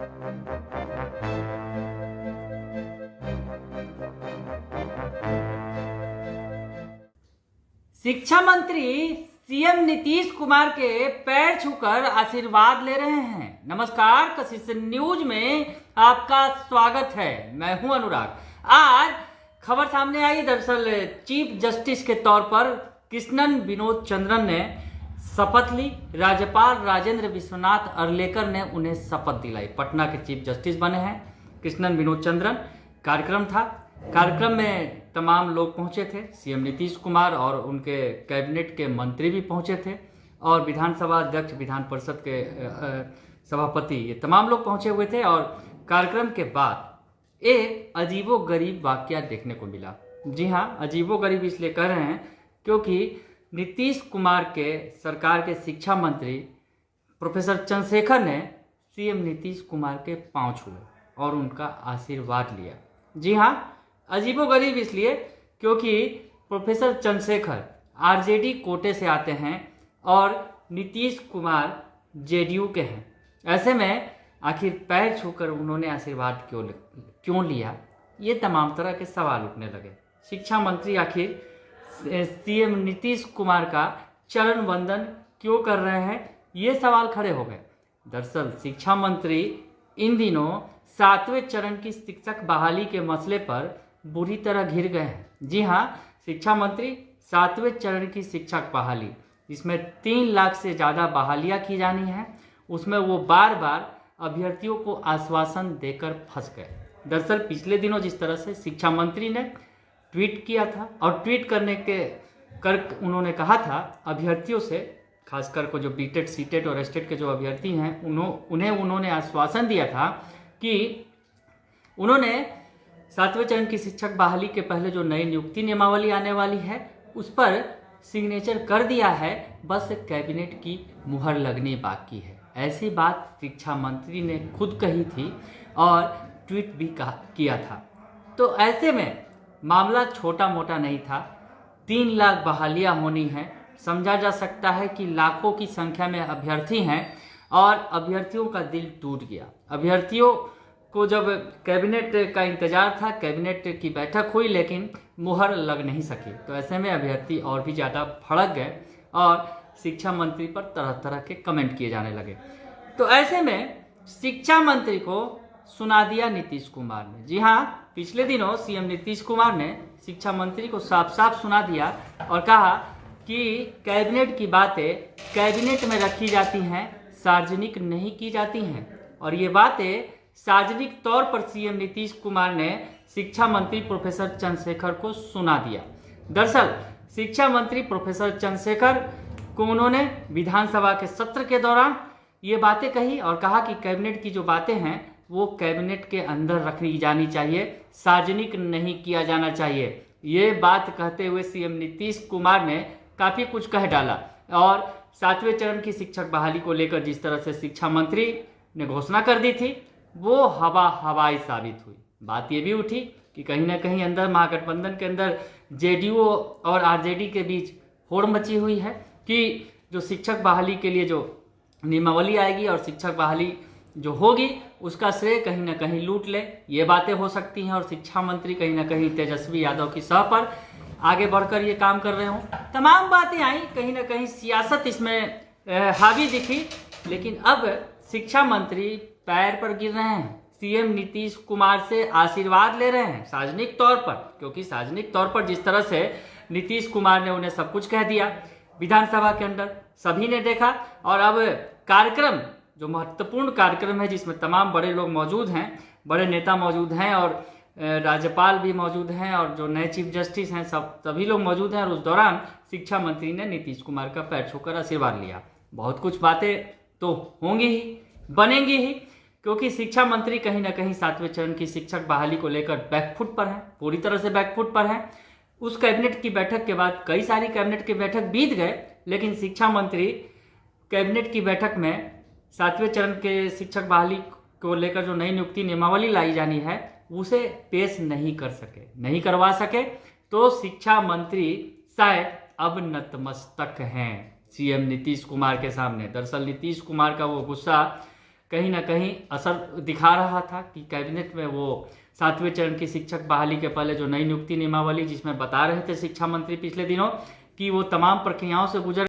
शिक्षा मंत्री सीएम नीतीश कुमार के पैर छूकर आशीर्वाद ले रहे हैं। नमस्कार, कशिश न्यूज में आपका स्वागत है। मैं हूं अनुराग। आज खबर सामने आई। दरअसल चीफ जस्टिस के तौर पर कृष्णन विनोद चंद्रन ने शपथ ली। राज्यपाल राजेंद्र विश्वनाथ अर्लेकर ने उन्हें शपथ दिलाई। पटना के चीफ जस्टिस बने हैं कृष्णन विनोद चंद्रन। कार्यक्रम था। कार्यक्रम में तमाम लोग पहुंचे थे। सीएम नीतीश कुमार और उनके कैबिनेट के मंत्री भी पहुंचे थे और विधानसभा अध्यक्ष, विधान परिषद के सभापति, ये तमाम लोग पहुंचे हुए थे। और कार्यक्रम के बाद एक अजीबोगरीब वाकया देखने को मिला। जी हाँ, अजीबोगरीब इसलिए कह रहे हैं क्योंकि नीतीश कुमार के सरकार के शिक्षा मंत्री प्रोफेसर चंद्रशेखर ने सीएम नीतीश कुमार के पांव छुए और उनका आशीर्वाद लिया। जी हाँ, अजीबोगरीब इसलिए क्योंकि प्रोफेसर चंद्रशेखर आरजेडी कोटे से आते हैं और नीतीश कुमार जेडीयू के हैं। ऐसे में आखिर पैर छूकर उन्होंने आशीर्वाद क्यों लिया, ये तमाम तरह के सवाल उठने लगे। शिक्षा मंत्री आखिर सीएम नीतीश कुमार का चरण वंदन क्यों कर रहे हैं, ये सवाल खड़े हो गए। दरअसल शिक्षा मंत्री इन दिनों 7वें चरण की शिक्षक बहाली के मसले पर बुरी तरह घिर गए हैं। जी हाँ, शिक्षा मंत्री 7वें चरण की शिक्षक बहाली, इसमें 3 लाख से ज़्यादा बहालियाँ की जानी हैं, उसमें वो बार बार अभ्यर्थियों को आश्वासन देकर फंस गए। दरअसल पिछले दिनों जिस तरह से शिक्षा मंत्री ने ट्वीट किया था और ट्वीट करने के उन्होंने कहा था अभ्यर्थियों से, खासकर को जो बीटेड, सीटेड और एस्टेड के जो अभ्यर्थी हैं उन्होंने आश्वासन दिया था कि उन्होंने 7वें चरण की शिक्षक बहाली के पहले जो नई नियुक्ति नियमावली आने वाली है उस पर सिग्नेचर कर दिया है, बस कैबिनेट की मुहर लगनी बाकी है। ऐसी बात शिक्षा मंत्री ने खुद कही थी और ट्वीट भी किया था। तो ऐसे में मामला छोटा मोटा नहीं था। 3 लाख बहालियाँ होनी हैं। समझा जा सकता है कि लाखों की संख्या में अभ्यर्थी हैं और अभ्यर्थियों का दिल टूट गया। अभ्यर्थियों को जब कैबिनेट का इंतजार था, कैबिनेट की बैठक हुई लेकिन मुहर लग नहीं सकी। तो ऐसे में अभ्यर्थी और भी ज़्यादा भड़क गए और शिक्षा मंत्री पर तरह तरह के कमेंट किए जाने लगे। तो ऐसे में शिक्षा मंत्री को सुना दिया नीतीश कुमार ने। जी हाँ, पिछले दिनों सीएम नीतीश कुमार ने शिक्षा मंत्री को साफ साफ सुना दिया और कहा कि कैबिनेट की बातें कैबिनेट में रखी जाती हैं, सार्वजनिक नहीं की जाती हैं। और ये बातें सार्वजनिक तौर पर सीएम नीतीश कुमार ने शिक्षा मंत्री प्रोफेसर चंद्रशेखर को सुना दिया। दरअसल शिक्षा मंत्री प्रोफेसर चंद्रशेखर को उन्होंने विधानसभा के सत्र के दौरान ये बातें कही और कहा कि कैबिनेट की जो बातें हैं वो कैबिनेट के अंदर रखी जानी चाहिए, सार्वजनिक नहीं किया जाना चाहिए। ये बात कहते हुए सीएम नीतीश कुमार ने काफ़ी कुछ कह डाला और 7वें चरण की शिक्षक बहाली को लेकर जिस तरह से शिक्षा मंत्री ने घोषणा कर दी थी वो हवाई साबित हुई। बात ये भी उठी कि कहीं ना कहीं अंदर महागठबंधन के अंदर जेडीयू और आरजेडी के बीच होड़ मची हुई है कि जो शिक्षक बहाली के लिए जो नियमावली आएगी और शिक्षक बहाली जो होगी उसका श्रेय कहीं ना कहीं लूट ले। ये बातें हो सकती हैं और शिक्षा मंत्री कहीं ना कहीं तेजस्वी यादव की सह पर आगे बढ़कर ये काम कर रहे हों। तमाम बातें आई, कहीं ना कहीं सियासत इसमें हावी दिखी। लेकिन अब शिक्षा मंत्री पैर पर गिर रहे हैं, सीएम नीतीश कुमार से आशीर्वाद ले रहे हैं सार्वजनिक तौर पर, क्योंकि सार्वजनिक तौर पर जिस तरह से नीतीश कुमार ने उन्हें सब कुछ कह दिया विधानसभा के अंदर, सभी ने देखा। और अब कार्यक्रम जो महत्वपूर्ण कार्यक्रम है जिसमें तमाम बड़े लोग मौजूद हैं, बड़े नेता मौजूद हैं और राज्यपाल भी मौजूद हैं और जो नए चीफ जस्टिस हैं सभी लोग मौजूद हैं। और उस दौरान शिक्षा मंत्री ने नीतीश कुमार का पैर छूकर आशीर्वाद लिया। बहुत कुछ बातें तो होंगी ही, बनेंगी ही, क्योंकि शिक्षा मंत्री कहीं ना कहीं 7वें चरण की शिक्षक बहाली को लेकर बैकफुट पर हैं, पूरी तरह से बैकफुट पर हैं। उस कैबिनेट की बैठक के बाद कई सारी कैबिनेट की बैठक बीत गए, लेकिन शिक्षा मंत्री कैबिनेट की बैठक में 7वें चरण के शिक्षक बहाली को लेकर जो नई नियुक्ति नियमावली लाई जानी है उसे पेश नहीं कर सके, नहीं करवा सके। तो शिक्षा मंत्री शायद अब नतमस्तक हैं सीएम नीतीश कुमार के सामने। दरअसल नीतीश कुमार का वो गुस्सा कहीं ना कहीं असर दिखा रहा था कि कैबिनेट में वो 7वें चरण की शिक्षक बहाली के पहले जो नई नियुक्ति नियमावली जिसमें बता रहे थे शिक्षा मंत्री पिछले दिनों कि वो तमाम प्रक्रियाओं से गुजर